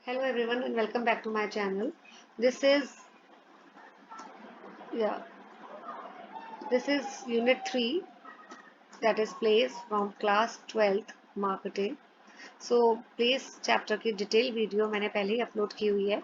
Hello everyone and welcome back to my channel. This is yeah, this is unit 3, that is place from class 12th marketing. So place chapter की detail video मैंने पहले ही upload की हुई है.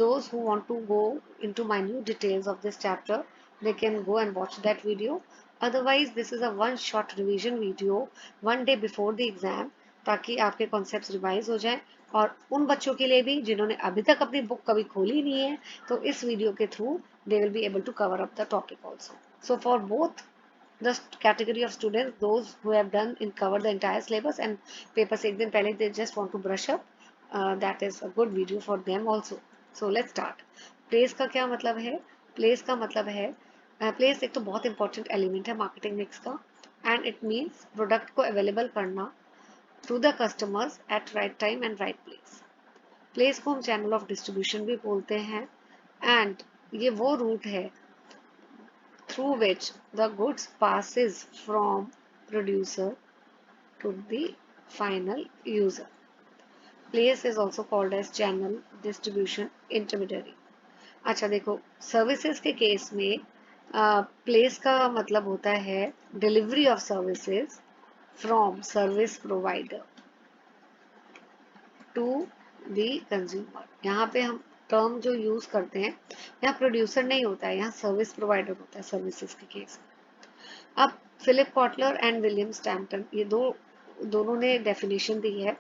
Those who want to go into minute details of this chapter, they can go and watch that video. Otherwise, this is a one shot revision video one day before the exam, ताकि आपके concepts revise हो जाएं और उन बच्चों के लिए भी जिन्होंने अभी तक अपनी बुक कभी खोली नहीं है, तो इस वीडियो के through they will be able to cover up the topic also. So for both the category of students, those who have done in cover the entire syllabus and paper se ek din pehle they just want to brush up, that is a good video for them also. So let's start. Place का क्या मतलब है? Place का मतलब है place एक तो बहुत important element है marketing mix का, and it means product को available करना to the customers at right time and right place. Place को हम channel of distribution भी बोलते हैं, and ये वो route है through which the goods passes from producer to the final user. Place is also called as channel distribution intermediary. अच्छा देखो, सर्विसेज के केस में प्लेस का मतलब होता है delivery of services from service provider to the consumer. यहाँ पे हम टर्म जो यूज करते हैं, यहाँ प्रोड्यूसर नहीं होता है, यहाँ सर्विस प्रोवाइडर होता है सर्विसेज के केस में. अब Philip Kotler and William Stanton ये दोनों ने डेफिनेशन दी है.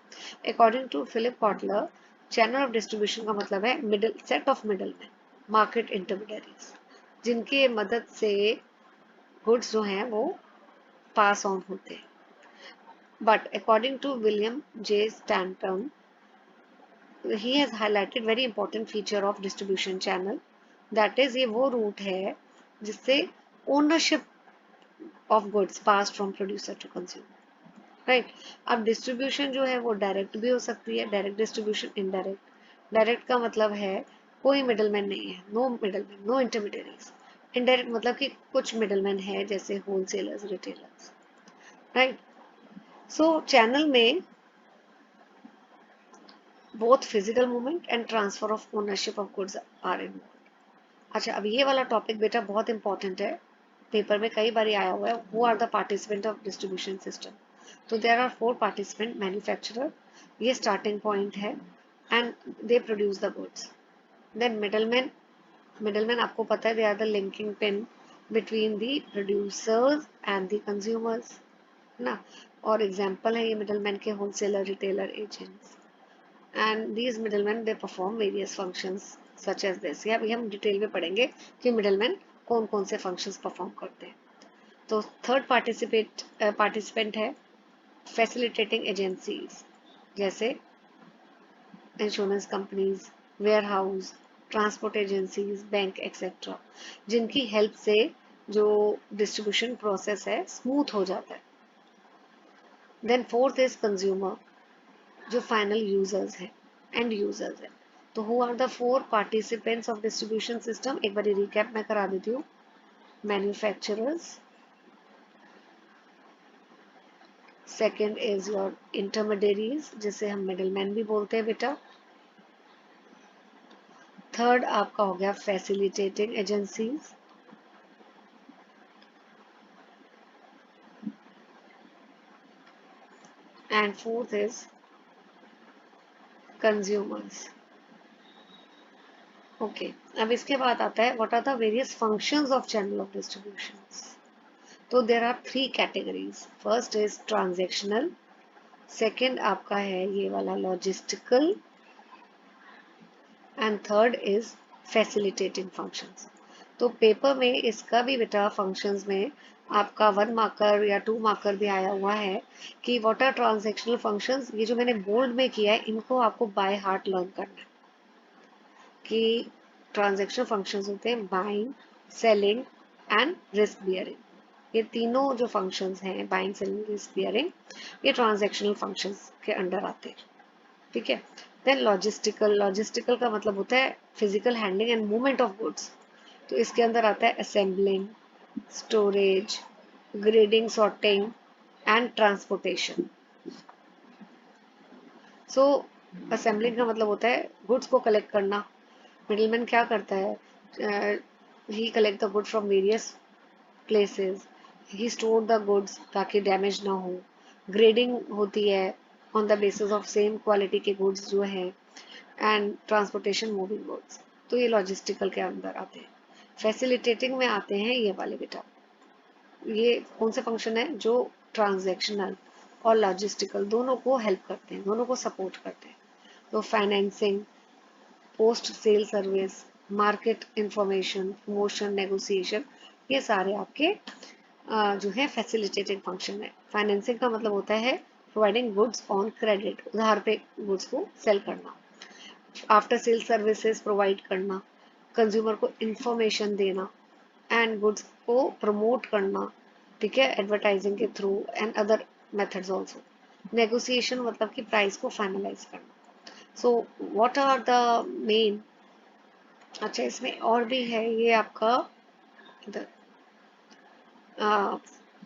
According to Philip Kotler, channel of distribution का मतलब है middle set of middleman, market intermediaries, जिनकी मदद से गुड्स जो हैं वो पास ऑन होते हैं. But according to William J Stanton, he has highlighted very important feature of distribution channel, that is ये वो रूट है जिससे ownership of goods pass from producer to consumer. Right. अब डिस्ट्रीब्यूशन जो है वो डायरेक्ट भी हो सकती है, डायरेक्ट डिस्ट्रीब्यूशन, इनडायरेक्ट. डायरेक्ट का मतलब है कोई मिडलमैन नहीं है, no middleman, no intermediaries. Indirect मतलब कि कुछ मिडलमैन है, जैसे wholesalers, retailers. Right. So channel में both physical movement and transfer of ownership of goods are involve. अच्छा, अब ये वाला टॉपिक बेटा बहुत इंपॉर्टेंट है, पेपर में कई बार आया हुआ है. Who are the participant of distribution system? तो देयर आर 4 पार्टिसिपेंट. मैन्युफैक्चरर, ये स्टार्टिंग पॉइंट है, and they produce the goods. Then middleman, middleman आपको पता है they are the linking pin between the producers and the consumers ना. और example है ये मिडलमैन के wholesaler, retailer, agents. And these middleman they perform various functions such as this. या अभी हम डिटेल में पढ़ेंगे कि मिडलमैन कौन कौन से फंक्शंस परफॉर्म करते हैं. तो थर्ड पार्टिसिपेंट है फैसिलिटेटिंग एजेंसीज, जैसे insurance companies, warehouse, transport agencies, bank etcetera, जिनकी हेल्प से जो डिस्ट्रीब्यूशन प्रोसेस है स्मूथ हो जाता है. देन फोर्थ इज कंज्यूमर, जो फाइनल यूजर्स हैं, एंड यूजर्स हैं. तो who are the 4 participants of distribution system? एक बार रिकैप मैं करा देती हूँ. Manufacturers, second is your intermediaries, जिसे हम मिडलमैन भी बोलते हैं बेटा. थर्ड आपका हो गया facilitating agencies. And fourth is consumers. Okay, अब इसके बाद आता है what are the various functions of channel of distributions. तो there are 3 categories. First is transactional, second आपका है ये वाला logistical, and third is facilitating functions. तो पेपर में इसका भी बेटा फंक्शंस में आपका 1 मार्कर या 2 मार्कर भी आया हुआ है कि व्हाट आर ट्रांजेक्शनल फंक्शंस. ये जो मैंने बोल्ड में किया है, इनको आपको बाय हार्ट लर्न करना है कि ट्रांजेक्शनल फंक्शंस होते हैं buying, selling and risk bearing. ये तीनों जो फंक्शंस हैं, बाइंग, सेलिंग, रिस्क बियरिंग, ये ट्रांजेक्शनल फंक्शंस के अंडर आते हैं. ठीक है. देन लॉजिस्टिकल, लॉजिस्टिकल का मतलब होता है physical handling and movement of goods. तो इसके अंदर आता है assembling, storage, grading, sorting and transportation. So assembling का मतलब होता है गुड्स को कलेक्ट करना। मिडिलमैन क्या करता है, he collect the good from various places, he store the goods ताकि डैमेज ना हो। ग्रेडिंग होती है on the basis of same quality के गुड्स जो है, एंड ट्रांसपोर्टेशन मूविंग गुड्स। तो ये लॉजिस्टिकल के अंदर आते हैं। फैसिलिटेटिंग में आते हैं ये वाले बेटा। ये कौन से फंक्शन है जो ट्रांजैक्शनल और लॉजिस्टिकल दोनों को हेल्प करते हैं, दोनों को सपोर्ट करते हैं। तो financing, post sale service, market information, promotion, negotiation, ये सारे आपके जो है फैसिलिटेटिंग फंक्शन है। फाइनेंसिंग का मतलब होता है प्रोवाइडिंग गुड्स ऑन क्रेडिट, उधार पे गुड्स को सेल करना। आफ्टर सेल सर्विसेज प्रोवाइड करना, कंज्यूमर को इंफॉर्मेशन देना, एंड गुड्स को प्रमोट करना, ठीक है, एडवर्टाइजिंग के through and other methods also. Negotiation मतलब कि प्राइस को फाइनलाइज करना। So what are the main, अच्छा इसमें और भी है ये आपका इधर,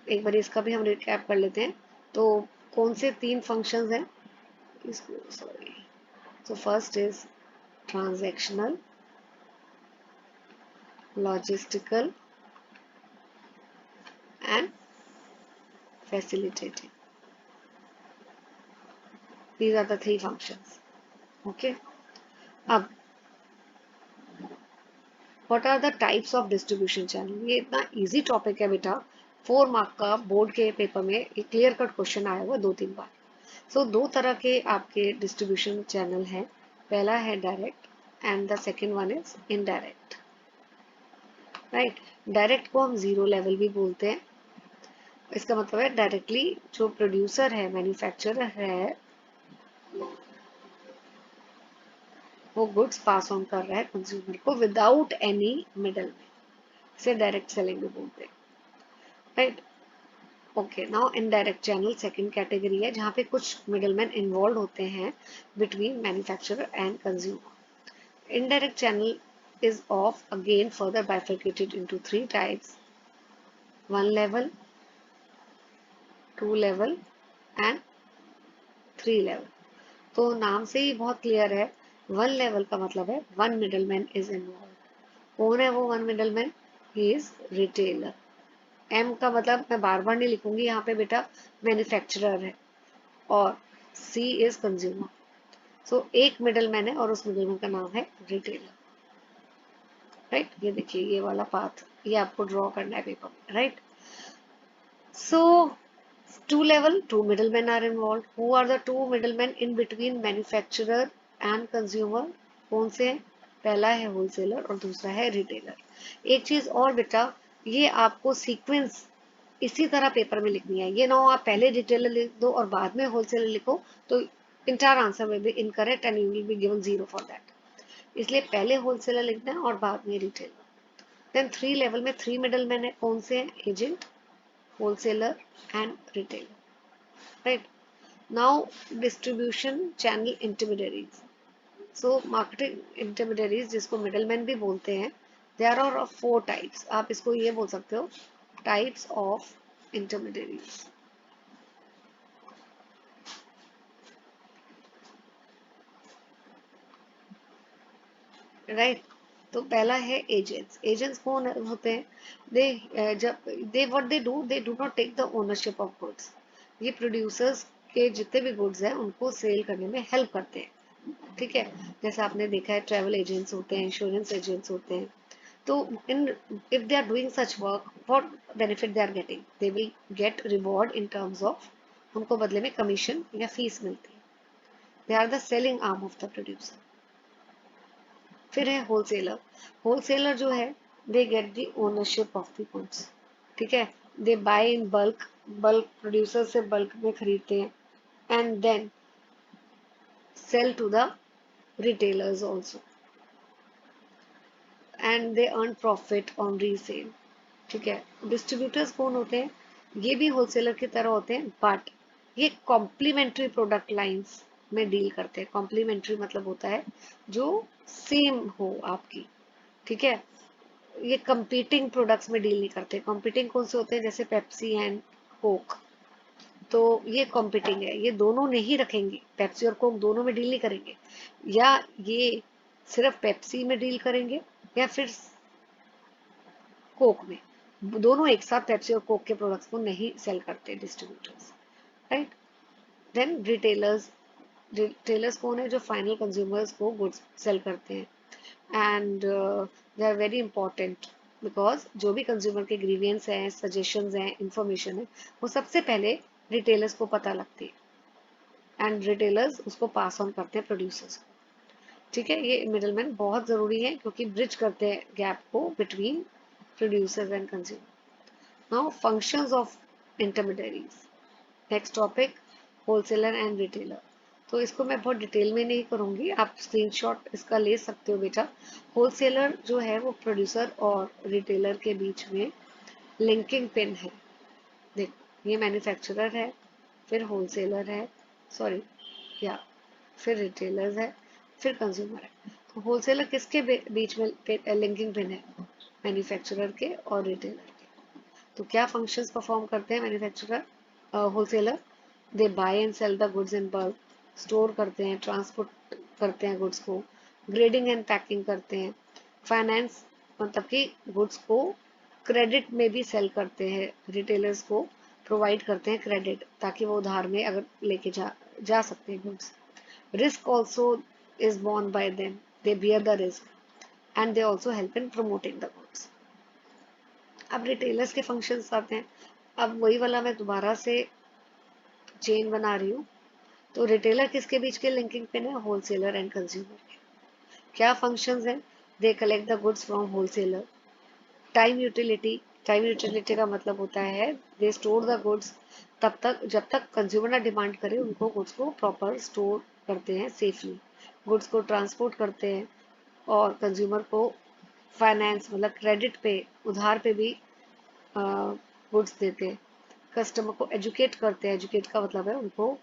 एक बार इसका भी हम रिकैप कर लेते हैं। तो कौन से 3 फंक्शंस हैं इसको, sorry, so first is transactional, logistical and facilitating. These are the 3 functions. Okay. अब what are the types of distribution channel? ये इतना easy topic है बेटा, 4 मार्क का बोर्ड के पेपर में एक क्लियर कट क्वेश्चन आया हुआ 2-3 बार। सो 2 तरह के आपके डिस्ट्रीब्यूशन चैनल हैं। पहला है direct and the second one is indirect. Right, direct को हम जीरो लेवल भी बोलते हैं। इसका मतलब है डायरेक्टली जो प्रोड्यूसर है, मैन्युफैक्चरर है, वो गुड्स पास ऑन कर रहा है कंज्यूमर को विदाउट एनी मिडल मैन, इसे डायरेक्ट सेलिंग भी बोलते हैं। Right, okay. Now indirect channel second category है जहाँ पे कुछ मिडल मैन इन्वॉल्व होते हैं between manufacturer and consumer. Indirect channel is of again further bifurcated into 3 types: 1 level, 2 level and 3 level। तो नाम से ही बहुत क्लियर है, 1 लेवल का मतलब है 1 मिडलमैन इज इन्वॉल्व। कौन है वो 1 middleman? He is retailer. M का मतलब मैं बार बार नहीं लिखूंगी यहाँ पे बेटा, मैन्युफैक्चरर है, और सी इज कंज्यूमर। सो एक मिडलमैन है और उस मिडलमैन का नाम है रिटेलर। राइट, ये देखिए ये वाला पाथ ये आपको ड्रॉ करना है पेपर में। Right, so 2 level, 2 middlemen are involved. Who are the 2 middlemen in between manufacturer and consumer? कौन से हैं? पहला है होलसेलर और दूसरा है रिटेलर। एक चीज और बेटा, ये आपको सीक्वेंस इसी तरह पेपर में लिखनी है। ये ना हो आप पहले रिटेलर लिख दो और बाद में होलसेलर लिखो, तो entire answer will be incorrect and you will be given 0 for that. इसलिए पहले होलसेलर लिखना है और बाद में रिटेलर। देन 3 लेवल में 3 मिडलमैन है। कौन से हैं? Agent, wholesaler and retailer. Right. Now, distribution channel intermediaries. So, marketing intermediaries जिसको middlemen भी बोलते हैं, there are of 4 types. आप इसको ये बोल सकते हो, types of intermediaries. Right. तो पहला है agents. Agents कौन होते हैं? They do not take the ownership of goods. ये producers के जितने भी गुड्स हैं उनको सेल करने में हेल्प करते हैं। ठीक है, जैसे आपने देखा है ट्रैवल एजेंट्स होते हैं, इंश्योरेंस एजेंट्स होते हैं। तो in if they are doing such work, what benefit they are getting? They will get reward in terms of, उनको बदले में कमीशन या फीस मिलती है। They are the selling arm of the producer. फिर है होलसेलर। होलसेलर जो है, they get the ownership of the goods. ठीक है, they buy in bulk, bulk producer से बल्क में खरीदते हैं, and then sell to the retailers also, and they earn profit on resale। ठीक है, डिस्ट्रीब्यूटर्स कौन होते हैं? ये भी होलसेलर की तरह होते हैं, बट ये कॉम्प्लीमेंट्री प्रोडक्ट लाइंस में डील करते हैं। कॉम्प्लीमेंट्री मतलब होता है जो सेम हो आपकी। ठीक है, ये कंपीटिंग प्रोडक्ट्स में डील नहीं करते। कंपीटिंग कौन से होते हैं? जैसे पेप्सी एंड कोक। तो ये कॉम्पिटिंग है, ये दोनों नहीं रखेंगे, पेप्सी और कोक दोनों में डील नहीं करेंगे, या ये सिर्फ पेप्सी में डील करेंगे या फिर कोक में। दोनों एक साथ पेप्सी और कोक के प्रोडक्ट्स को नहीं सेल करते distributors, right. Then retailers, retailers कौन है? जो फाइनल कंज्यूमर्स को गुड्स सेल करते हैं, and they are very important because जो भी कंज्यूमर के ग्रीवियंस हैं, सजेशंस हैं, इंफॉर्मेशन है, वो सबसे पहले रिटेलर्स को पता लगती है एंड रिटेलर्स उसको पास ऑन करते हैं प्रोड्यूसर्स को। ठीक है, ये मिडलमैन बहुत ज़रूरी है क्योंकि ब्रिज करते हैं गैप को between producers and consumer. Now functions of intermediaries, next topic wholesaler and retailer. तो इसको मैं बहुत डिटेल में नहीं करूंगी, आप स्क्रीनशॉट इसका ले सकते हो बेटा। होलसेलर जो है वो प्रोड्यूसर और रिटेलर के बीच में लिंकिंग पिन है। देखो ये मैन्युफैक्चरर है, फिर होलसेलर है, सॉरी या फिर रिटेलर्स है, फिर कंज्यूमर है। तो होलसेलर किसके बीच में लिंकिंग पिन है? मैन्युफैक्चरर के और रिटेलर के। तो क्या फंक्शंस परफॉर्म करते हैं manufacturer, wholesaler? They buy and sell the goods in bulk, store करते हैं, ट्रांसपोर्ट करते हैं गुड्स को, ग्रेडिंग एंड पैकिंग करते हैं, फाइनेंस मतलब कि गुड्स को क्रेडिट में भी सेल करते हैं, रिटेलर्स को प्रोवाइड करते हैं क्रेडिट ताकि वो उधार में अगर लेके जा सकते हैं goods. Risk also is borne by them, they bear the risk and they also help in promoting the goods। अब रिटेलर्स के फंक्शंस आते हैं। अब वही वाला मैं दोबारा से चेन बना रही हूँ। तो रिटेलर किसके बीच के लिंकिंग पिन है? होलसेलर एंड कंज्यूमर के। क्या फंक्शंस हैं? They collect the goods from wholesaler. Time utility, time utility का मतलब होता है दे स्टोर द गुड्स, तब तक जब तक कंज्यूमर ना डिमांड करे उनको गुड्स को प्रॉपर स्टोर करते हैं सेफली, गुड्स को ट्रांसपोर्ट करते हैं और कंज्यूमर को फाइनेंस मतलब क्रेडिट पे, उधार पे भी गुड्स देते हैं। कस्टमर को एजुकेट करते हैं, एजुकेट का मतलब है उनको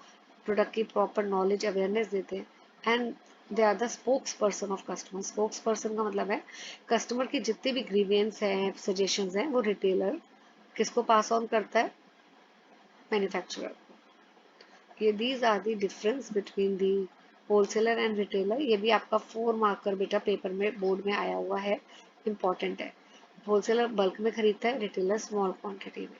प्रोडक्ट की प्रॉपर नॉलेज अवेयरनेस देते हैं and they are the spokesperson of customer. Spokesperson का मतलब है कस्टमर की जितनी भी ग्रीवियंस हैं, सजेशंस हैं, वो रिटेलर किसको पास ऑन करता है? मैन्युफैक्चरर। ये these are the difference between the wholesaler and retailer. ये भी आपका 4 मार्कर बेटा पेपर में बोर्ड में आया हुआ है, इंपॉर्टेंट है। होलसेलर बल्क में खरीदता है, रिटेलर स्मॉल क्वांटिटी में।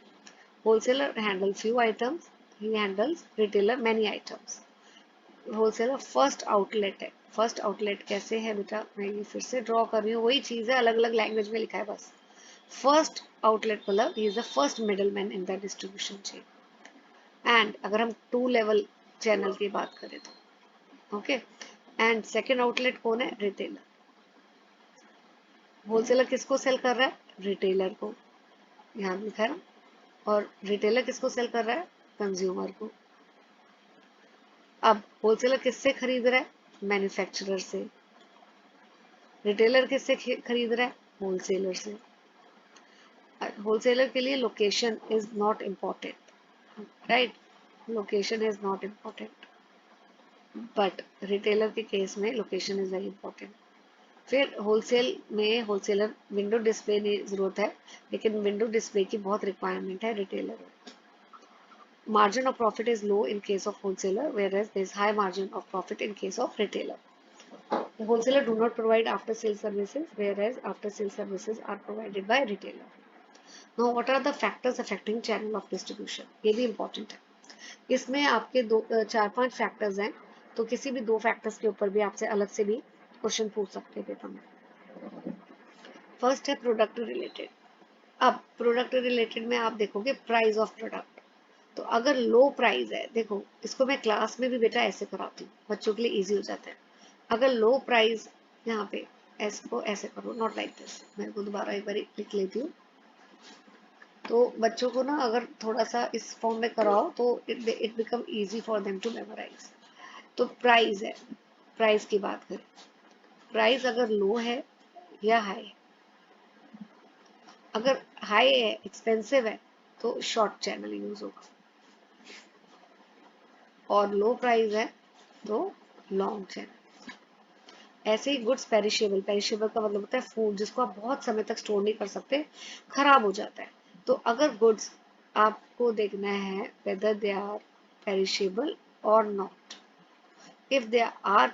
होलसेलर हैंडल फ्यू आइटम्स, ही handles retailer many items. Wholesaler first outlet है। फर्स्ट आउटलेट कैसे है बेटा? मैं ये फिर से ड्रॉ कर रही हूँ, वही चीज है, अलग अलग लैंग्वेज में लिखा है बस। फर्स्ट आउटलेट मतलब he is the first middle man in the distribution chain. And अगर हम 2 लेवल चैनल की बात करें तो ओके। एंड सेकेंड आउटलेट कौन है? रिटेलर। होलसेलर किसको सेल कर रहा है? रिटेलर को, यहाँ लिखा है। और रिटेलर किसको सेल कर रहा है? कंज्यूमर को। अब होलसेलर किससे खरीद रहा है? मैन्युफैक्चरर से। रिटेलर किससे खरीद रहा है? होलसेलर से। होलसेलर के लिए location is not important, right, location is not important, but retailer के केस में लोकेशन इज वेरी इंपॉर्टेंट। फिर होलसेल में होलसेलर विंडो डिस्प्ले की जरूरत है, लेकिन विंडो डिस्प्ले की बहुत रिक्वायरमेंट है रिटेलर में। Margin of profit is low in case of wholesaler, whereas there is high margin of profit in case of retailer. The wholesaler do not provide after sales services, whereas after sales services are provided by retailer. Now, what are the factors affecting channel of distribution? ये भी important है। इसमें आपके 4-5 factors हैं, तो किसी भी 2 factors के ऊपर भी आपसे अलग से भी क्वेश्चन पूछ सकते हैं पेपर में। फर्स्ट है प्रोडक्ट रिलेटेड। अब प्रोडक्ट रिलेटेड में आप देखोगे प्राइस ऑफ प्रोडक्ट। तो अगर लो प्राइस है, देखो इसको मैं क्लास में भी बेटा ऐसे कराती हूँ, बच्चों के लिए इजी हो जाता है। अगर लो प्राइस, यहाँ पे इसको ऐसे करो, नॉट लाइक दिस, मैं को दोबारा एक बार लिख लेती हूँ, तो बच्चों को ना अगर थोड़ा सा इस फॉर्म में कराओ तो it become easy for them to memorise. तो प्राइस है, प्राइस की बात करें, प्राइस अगर लो है या हाई है, अगर हाई है, एक्सपेंसिव है, तो शॉर्ट चैनल यूज होगा, और लो प्राइस है तो लॉन्ग चैनल। ऐसे ही गुड्स पेरिशेबल, पेरिशेबल का मतलब होता है फूड जिसको आप बहुत समय तक स्टोर नहीं कर सकते, खराब हो जाता है। तो अगर गुड्स आपको देखना है whether they are perishable or not. If they are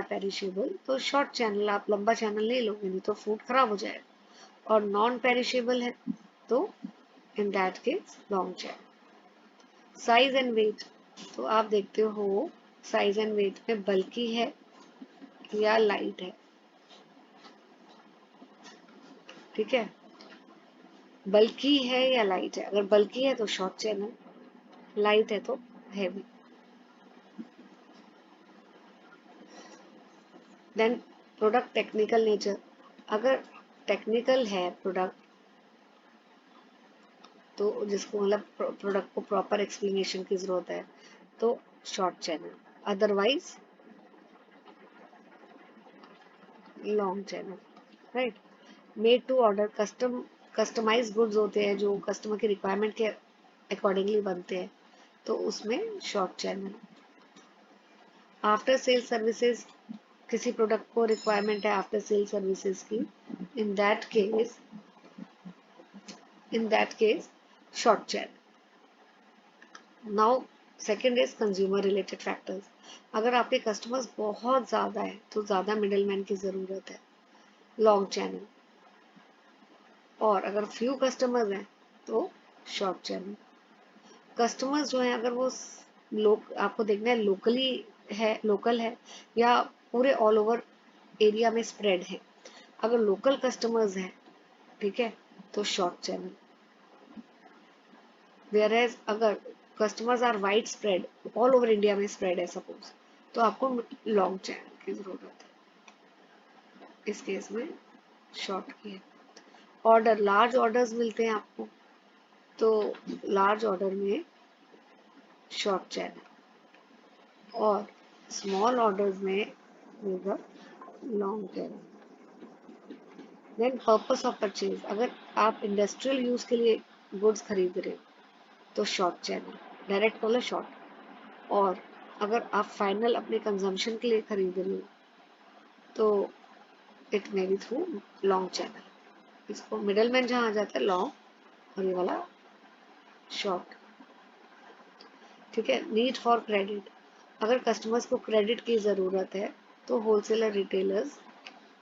perishable, तो शॉर्ट चैनल, आप लंबा चैनल नहीं लोगे, नहीं तो फूड खराब हो जाएगा। और नॉन पेरिशेबल है तो in that case long channel. Size and weight, तो आप देखते हो साइज एंड वेट में बल्की है या लाइट है। ठीक है, बल्की है या लाइट है। अगर बल्की है तो शॉर्ट चैनल, लाइट है तो heavy. Then product technical nature, अगर टेक्निकल है प्रोडक्ट तो जिसको मतलब प्रोडक्ट को प्रॉपर एक्सप्लेनेशन की जरूरत है तो short channel, otherwise long channel, right. Made to order, customise goods होते हैं जो कस्टमर की रिक्वायरमेंट के अकॉर्डिंगली बनते हैं तो उसमें short channel. After sale services, किसी प्रोडक्ट को रिक्वायरमेंट है आफ्टर सेल सर्विसेज की, इन that case short channel. Now second is consumer related factors, अगर आपके कस्टमर्स बहुत ज्यादा है तो ज्यादा मिडलमैन की जरूरत है, लॉन्ग चैनल। और अगर फ्यू कस्टमर्स हैं तो शॉर्ट चैनल। कस्टमर्स जो है अगर वो लोग, आपको देखना है लोकल है या पूरे ऑल ओवर एरिया में स्प्रेड है। अगर लोकल कस्टमर्स हैं, ठीक है, तो शॉर्ट चैनल। वेयर एज अगर customers are wide spread, all over India में स्प्रेड है सपोज, तो आपको लॉन्ग चैनल की जरूरत है। इस केस में शॉर्ट की है। ऑर्डर, लार्ज ऑर्डर्स मिलते हैं आपको तो लार्ज ऑर्डर में शॉर्ट चैनल, और स्मॉल ऑर्डर्स में होगा long channel. Then purpose of purchase, अगर आप इंडस्ट्रियल यूज के लिए गुड्स खरीद रहे हो तो शॉर्ट चैनल, डायरेक्ट मतलब शॉर्ट। और अगर आप फाइनल अपने कंजम्पशन के लिए खरीद रहे हो तो it may be through long channel. इसको मिडल मैन जहाँ आ जाता है लॉन्ग, और ये वाला शॉर्ट। ठीक है, नीड फॉर क्रेडिट, अगर कस्टमर्स को क्रेडिट की ज़रूरत है तो wholesaler retailers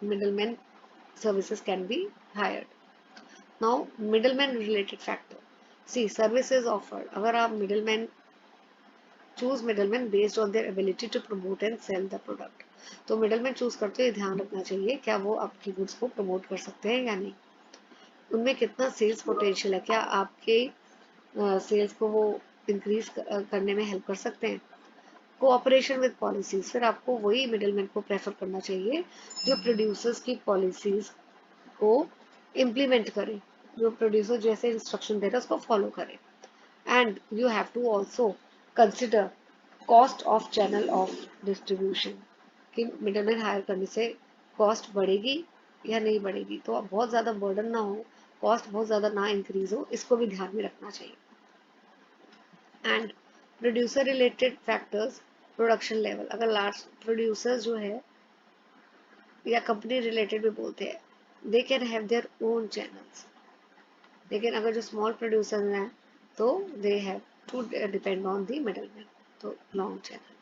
middleman services can be hired. Now middleman related factor, see services offered, अगर आप middleman choose middleman based on their ability to promote and sell the product, तो middleman choose करते हुए ध्यान रखना चाहिए क्या वो आपकी गुड्स को प्रमोट कर सकते हैं या नहीं, उनमें कितना सेल्स पोटेंशियल है, क्या आपके सेल्स को वो इंक्रीज करने में हेल्प कर सकते हैं। कोऑपरेशन विद पॉलिसीज, फिर आपको वही मिडलमैन को प्रेफर करना चाहिए जो प्रोड्यूसर्स की पॉलिसीज को इम्प्लीमेंट करे, जो प्रोड्यूसर जैसे इंस्ट्रक्शन दे रहा है उसको फॉलो करे। And you have to also consider cost of channel of distribution, कि मिडलमैन हायर करने से कॉस्ट बढ़ेगी या नहीं बढ़ेगी, तो अब बहुत ज़्यादा बर्डन ना हो, कॉस्ट बहुत ज़्यादा ना इंक्रीज हो, इसको भी ध्यान में रखना चाहिए। And producer related factors, production level, अगर लार्ज प्रोड्यूसर जो है या कंपनी रिलेटेड भी बोलते हैं, they can have their own channels, लेकिन अगर जो स्मॉल प्रोड्यूसर हैं तो they have to depend on the middleman, तो लॉन्ग चैनल।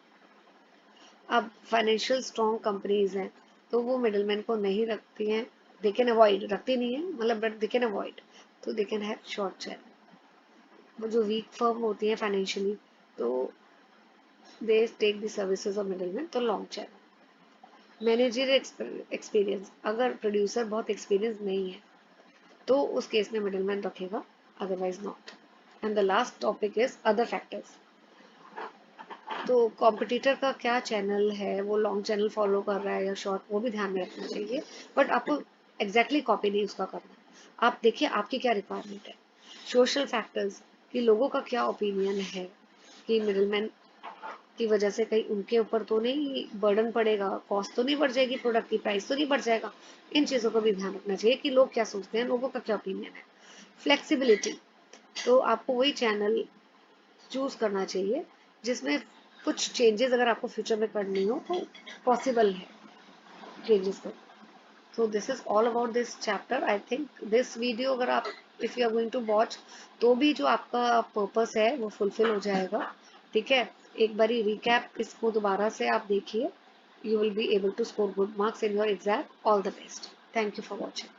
अब फाइनेंशियल स्ट्रॉन्ग कंपनीज हैं तो वो मिडलमैन को नहीं रखती हैं, दे कैन अवॉइड, रखती नहीं है मतलब, बट दे कैन अवॉइड, तो they can have short channel. वो जो वीक फर्म होती है फाइनेंशियली तो they take the services of middleman, तो लॉन्ग चैनल। मैनेजरियल एक्सपीरियंस, अगर प्रोड्यूसर बहुत एक्सपीरियंस नहीं है तो उस केस में मिडलमैन रखेगा, otherwise not. And the last topic is other factors, तो कॉम्पिटिटर का क्या चैनल है, वो लॉन्ग चैनल फॉलो कर रहा है या शॉर्ट, वो भी ध्यान में रखना चाहिए, बट आपको एग्जैक्टली कॉपी नहीं उसका करना। आप देखिए आपकी क्या रिक्वायरमेंट है। सोशल फैक्टर्स, कि लोगों का क्या ओपिनियन है, कि मिडलमैन की वजह से कहीं उनके ऊपर तो नहीं बर्डन पड़ेगा, कॉस्ट तो नहीं बढ़ जाएगी, प्रोडक्ट की प्राइस तो नहीं बढ़ जाएगा, इन चीज़ों को भी ध्यान रखना चाहिए कि लोग क्या सोचते हैं, लोगों का क्या ओपिनियन है। फ्लेक्सिबिलिटी, तो आपको वही चैनल चूज करना चाहिए जिसमें कुछ चेंजेस अगर आपको फ्यूचर में करनी हो तो पॉसिबल है चेंजेस करना। So this is all about this chapter. I think this video अगर आप if you are going to watch तो भी जो आपका पर्पस है वो फुलफिल हो जाएगा. ठीक है, एक बारी रिकैप इसको दोबारा से आप देखिए. You will be able to score good marks in your exam. All the best. Thank you for watching.